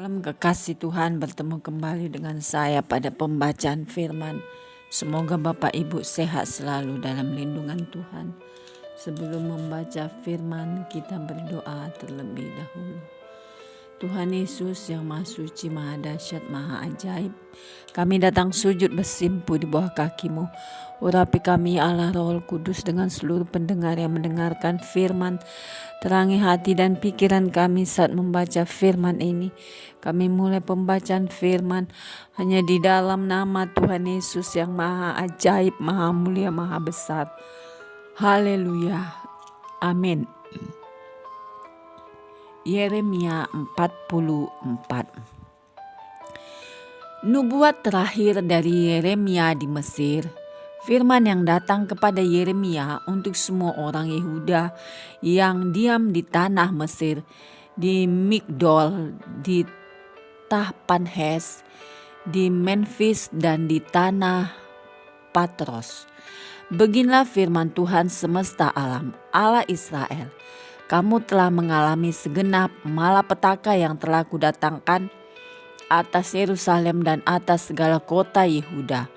Malam kekasih Tuhan, bertemu kembali dengan saya pada pembacaan firman. Semoga Bapak Ibu sehat selalu dalam lindungan Tuhan. Sebelum membaca firman, kita berdoa terlebih dahulu. Tuhan Yesus yang Maha Suci, Maha Dahsyat, Maha Ajaib, kami datang sujud bersimpu di bawah kaki-Mu. Urapi kami Allah Roh Kudus dengan seluruh pendengar yang mendengarkan firman. Terangi hati dan pikiran kami saat membaca firman ini. Kami mulai pembacaan firman hanya di dalam nama Tuhan Yesus yang Maha Ajaib, Maha Mulia, Maha Besar. Haleluya. Amin. Yeremia 44. Nubuat terakhir dari Yeremia di Mesir. Firman yang datang kepada Yeremia untuk semua orang Yehuda yang diam di tanah Mesir, di Migdol, di Tahpanhes, di Memphis, dan di tanah Patros. Beginilah firman Tuhan semesta alam, Allah Israel. Kamu telah mengalami segenap malapetaka yang telah kudatangkan atas Yerusalem dan atas segala kota Yehuda.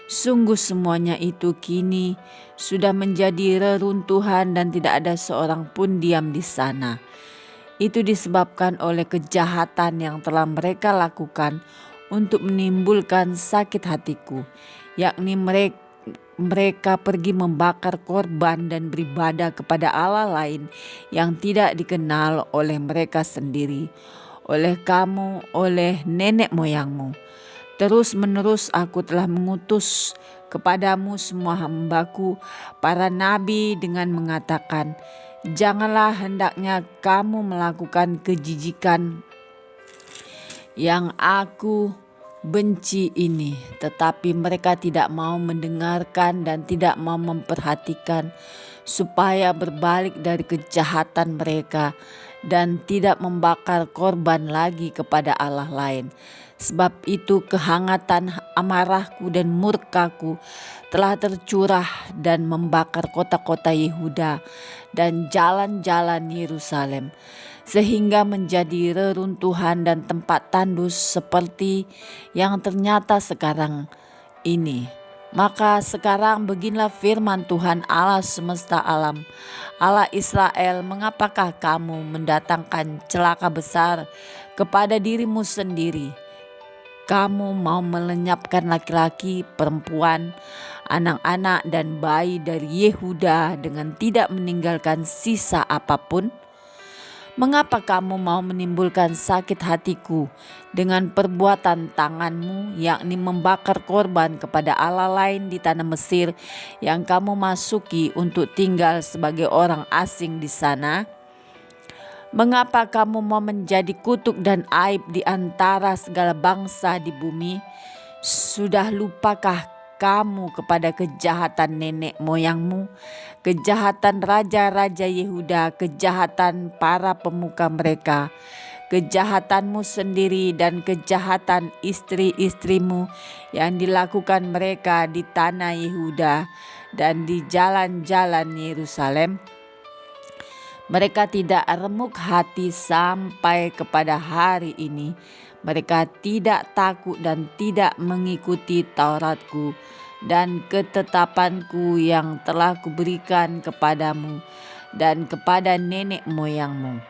Sungguh semuanya itu kini sudah menjadi reruntuhan dan tidak ada seorang pun diam di sana. Itu disebabkan oleh kejahatan yang telah mereka lakukan untuk menimbulkan sakit hatiku, yakni mereka pergi membakar korban dan beribadah kepada Allah lain yang tidak dikenal oleh mereka sendiri, oleh kamu, oleh nenek moyangmu. Terus menerus aku telah mengutus kepadamu semua hamba-Ku, para nabi, dengan mengatakan, janganlah hendaknya kamu melakukan kejijikan yang aku benci ini. Tetapi mereka tidak mau mendengarkan dan tidak mau memperhatikan, supaya berbalik dari kejahatan mereka dan tidak membakar korban lagi kepada Allah lain. Sebab itu kehangatan amarahku dan murkaku telah tercurah dan membakar kota-kota Yehuda dan jalan-jalan Yerusalem, sehingga menjadi reruntuhan dan tempat tandus seperti yang ternyata sekarang ini. Maka sekarang beginilah firman Tuhan Allah semesta alam, Allah Israel, mengapakah kamu mendatangkan celaka besar kepada dirimu sendiri? Kamu mau melenyapkan laki-laki, perempuan, anak-anak dan bayi dari Yehuda dengan tidak meninggalkan sisa apapun? Mengapa kamu mau menimbulkan sakit hatiku dengan perbuatan tanganmu, yakni membakar korban kepada Allah lain di tanah Mesir yang kamu masuki untuk tinggal sebagai orang asing di sana? Mengapa kamu mau menjadi kutuk dan aib di antara segala bangsa di bumi? Sudah lupakah kamu kepada kejahatan nenek moyangmu, kejahatan raja-raja Yehuda, kejahatan para pemuka mereka, kejahatanmu sendiri dan kejahatan istri-istrimu yang dilakukan mereka di tanah Yehuda dan di jalan-jalan Yerusalem? Mereka tidak remuk hati sampai kepada hari ini. Mereka tidak takut dan tidak mengikuti Tauratku dan ketetapanku yang telah kuberikan kepadamu dan kepada nenek moyangmu.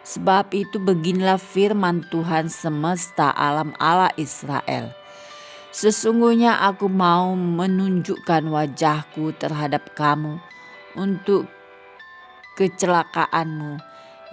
Sebab itu beginilah firman Tuhan semesta alam, Allah Israel. Sesungguhnya aku mau menunjukkan wajahku terhadap kamu untuk kecelakaanmu,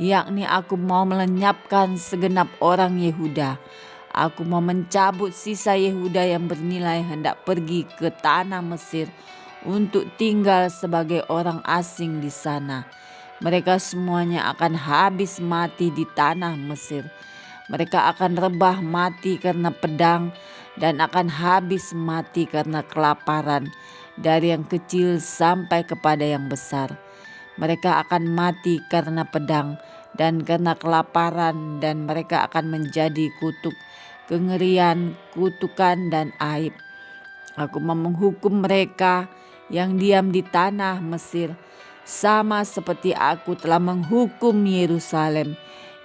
yakni aku mau melenyapkan segenap orang Yehuda. Aku mau mencabut sisa Yehuda yang bernilai hendak pergi ke tanah Mesir untuk tinggal sebagai orang asing di sana. Mereka semuanya akan habis mati di tanah Mesir. Mereka akan rebah mati karena pedang dan akan habis mati karena kelaparan, dari yang kecil sampai kepada yang besar. Mereka akan mati karena pedang dan karena kelaparan, dan mereka akan menjadi kutuk, kengerian, kutukan, dan aib. Aku mau menghukum mereka yang diam di tanah Mesir, sama seperti aku telah menghukum Yerusalem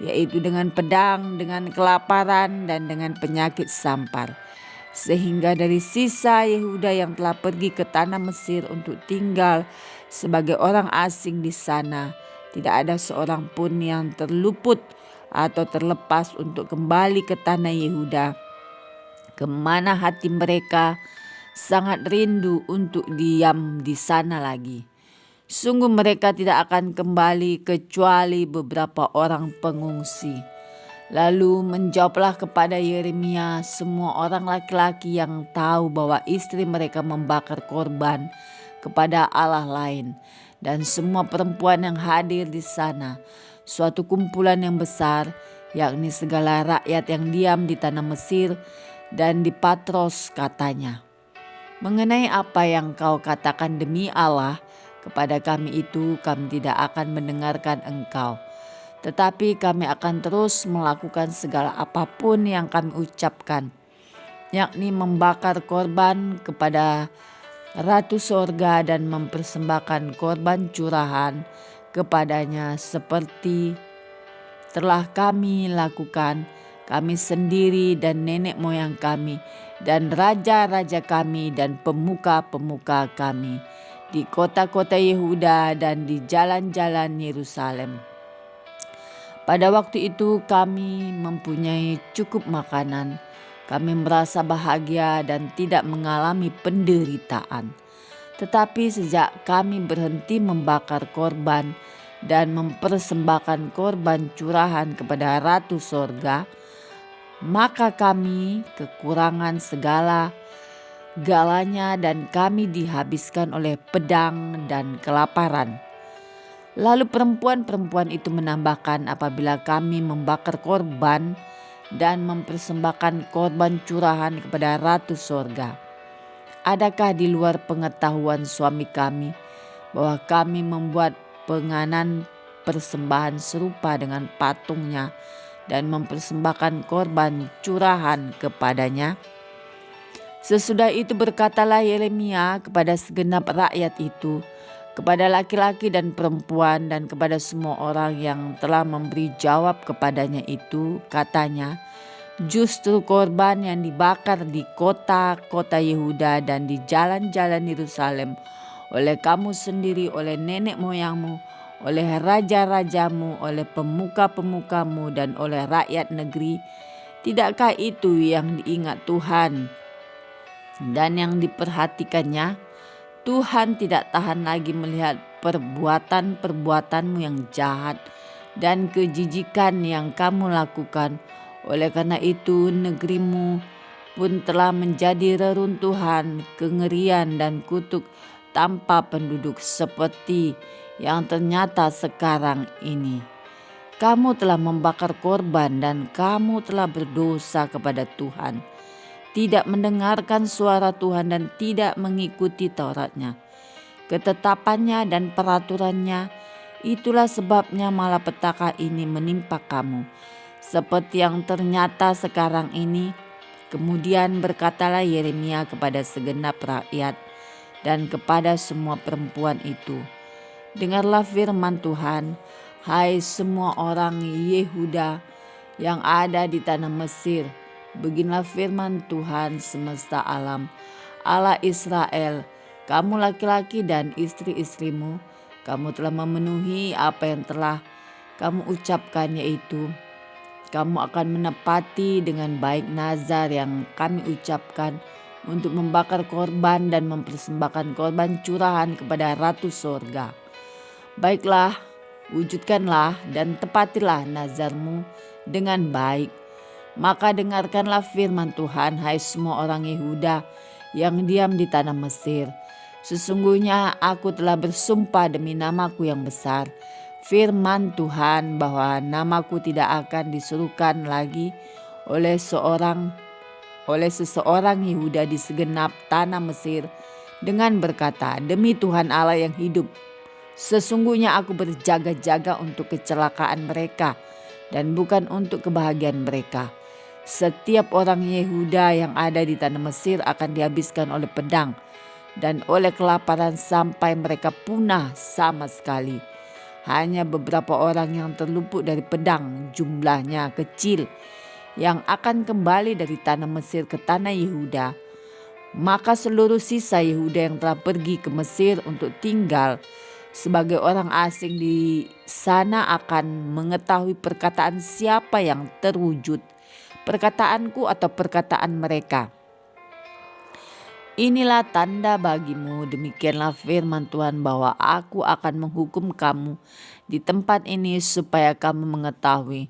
yaitu dengan pedang, dengan kelaparan, dan dengan penyakit sampar. Sehingga dari sisa Yehuda yang telah pergi ke tanah Mesir untuk tinggal sebagai orang asing di sana, tidak ada seorang pun yang terluput atau terlepas untuk kembali ke tanah Yehuda, kemana hati mereka sangat rindu untuk diam di sana lagi. Sungguh mereka tidak akan kembali kecuali beberapa orang pengungsi. Lalu menjawablah kepada Yeremia semua orang laki-laki yang tahu bahwa istri mereka membakar korban kepada Allah lain, dan semua perempuan yang hadir di sana, suatu kumpulan yang besar, yakni segala rakyat yang diam di tanah Mesir dan di Patros, katanya, mengenai apa yang kau katakan demi Allah kepada kami itu, kami tidak akan mendengarkan engkau. Tetapi kami akan terus melakukan segala apapun yang kami ucapkan, yakni membakar korban kepada Ratu Sorga dan mempersembahkan korban curahan kepadanya seperti telah kami lakukan, kami sendiri dan nenek moyang kami dan raja-raja kami dan pemuka-pemuka kami di kota-kota Yehuda dan di jalan-jalan Yerusalem. Pada waktu itu kami mempunyai cukup makanan, kami merasa bahagia dan tidak mengalami penderitaan. Tetapi sejak kami berhenti membakar korban dan mempersembahkan korban curahan kepada Ratu Sorga, maka kami kekurangan galanya dan kami dihabiskan oleh pedang dan kelaparan. Lalu perempuan-perempuan itu menambahkan, apabila kami membakar korban dan mempersembahkan korban curahan kepada Ratu Sorga, adakah di luar pengetahuan suami kami bahwa kami membuat penganan persembahan serupa dengan patungnya dan mempersembahkan korban curahan kepadanya? Sesudah itu berkatalah Yeremia kepada segenap rakyat itu, kepada laki-laki dan perempuan dan kepada semua orang yang telah memberi jawab kepadanya itu, katanya, justru korban yang dibakar di kota-kota Yehuda dan di jalan-jalan Yerusalem oleh kamu sendiri, oleh nenek moyangmu, oleh raja-rajamu, oleh pemuka-pemukamu, dan oleh rakyat negeri, tidakkah itu yang diingat Tuhan dan yang diperhatikannya? Tuhan tidak tahan lagi melihat perbuatan-perbuatanmu yang jahat dan kejijikan yang kamu lakukan. Oleh karena itu negerimu pun telah menjadi reruntuhan, kengerian dan kutuk tanpa penduduk seperti yang ternyata sekarang ini. Kamu telah membakar korban dan kamu telah berdosa kepada Tuhan, tidak mendengarkan suara Tuhan dan tidak mengikuti Tauratnya, ketetapannya dan peraturannya. Itulah sebabnya malapetaka ini menimpa kamu, seperti yang ternyata sekarang ini. Kemudian berkatalah Yeremia kepada segenap rakyat dan kepada semua perempuan itu, dengarlah firman Tuhan, hai semua orang Yehuda yang ada di tanah Mesir. Beginilah firman Tuhan semesta alam, Allah Israel, kamu laki-laki dan istri-istrimu, kamu telah memenuhi apa yang telah kamu ucapkan, yaitu kamu akan menepati dengan baik nazar yang kami ucapkan untuk membakar korban dan mempersembahkan korban curahan kepada Ratu Sorga. Baiklah, wujudkanlah dan tepatilah nazarmu dengan baik. Maka dengarkanlah firman Tuhan, hai semua orang Yehuda yang diam di tanah Mesir. Sesungguhnya aku telah bersumpah demi namaku yang besar, firman Tuhan, bahwa namaku tidak akan disuruhkan lagi oleh seseorang Yehuda di segenap tanah Mesir dengan berkata, demi Tuhan Allah yang hidup, sesungguhnya aku berjaga-jaga untuk kecelakaan mereka dan bukan untuk kebahagiaan mereka. Setiap orang Yehuda yang ada di tanah Mesir akan dihabiskan oleh pedang dan oleh kelaparan sampai mereka punah sama sekali. hanya beberapa orang yang terluput dari pedang, jumlahnya kecil, yang akan kembali dari tanah Mesir ke tanah Yehuda. Maka seluruh sisa Yehuda yang telah pergi ke Mesir untuk tinggal sebagai orang asing di sana akan mengetahui perkataan siapa yang terwujud, perkataanku atau perkataan mereka. Inilah tanda bagimu, demikianlah firman Tuhan, bahwa aku akan menghukum kamu di tempat ini supaya kamu mengetahui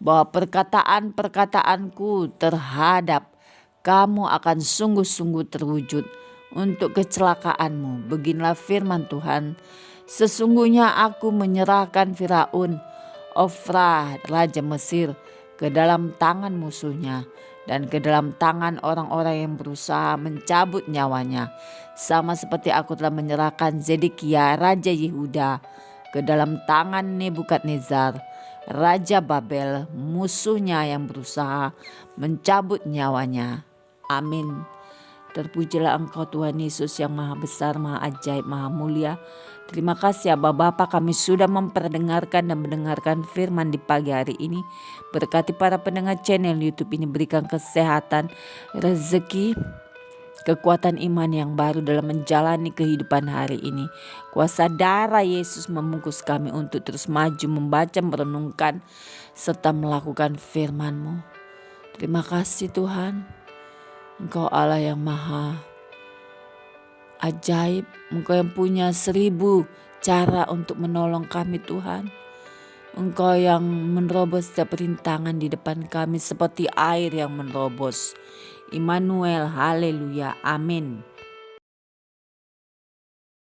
bahwa perkataan-perkataanku terhadap kamu akan sungguh-sungguh terwujud untuk kecelakaanmu. Beginilah firman Tuhan, sesungguhnya aku menyerahkan Firaun, Ofra, Raja Mesir, ke dalam tangan musuhnya dan ke dalam tangan orang-orang yang berusaha mencabut nyawanya, sama seperti aku telah menyerahkan Zedekia Raja Yehuda ke dalam tangan Nebukadnezar Raja Babel, musuhnya yang berusaha mencabut nyawanya. Amin. Terpujilah Engkau Tuhan Yesus yang maha besar, maha ajaib, maha mulia. Terima kasih ya Bapa, kami sudah memperdengarkan dan mendengarkan firman di pagi hari ini. Berkati para pendengar channel YouTube ini, berikan kesehatan, rezeki, kekuatan iman yang baru dalam menjalani kehidupan hari ini. Kuasa darah Yesus membungkus kami untuk terus maju, membaca, merenungkan, serta melakukan firman-Mu. Terima kasih Tuhan. Engkau Allah yang maha ajaib, Engkau yang punya 1000 cara untuk menolong kami Tuhan. Engkau yang menerobos setiap rintangan di depan kami seperti air yang menerobos. Immanuel, haleluya, amin.